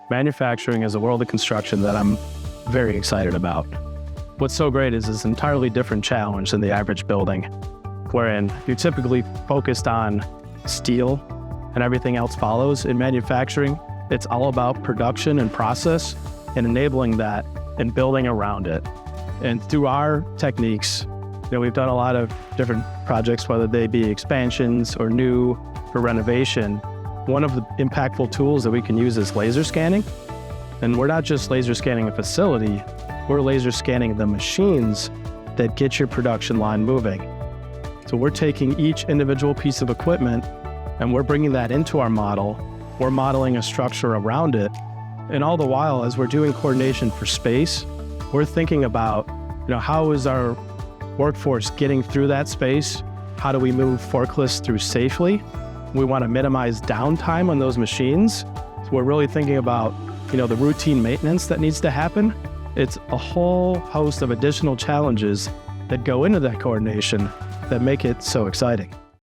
Manufacturing is a world of construction that I'm very excited about. What's so great is it's an entirely different challenge than the average building, wherein you're typically focused on steel and everything else follows. In manufacturing, it's all about production and process and enabling that and building around it. And through our techniques, we've done a lot of different projects, whether they be expansions or new or renovation. One of the impactful tools that we can use is laser scanning. And we're not just laser scanning a facility, we're laser scanning the machines that get your production line moving. So we're taking each individual piece of equipment and we're bringing that into our model. We're modeling a structure around it. And all the while, as we're doing coordination for space, we're thinking about, how is our workforce getting through that space? How do we move forklifts through safely? We want to minimize downtime on those machines. So we're really thinking about, the routine maintenance that needs to happen. It's a whole host of additional challenges that go into that coordination that make it so exciting.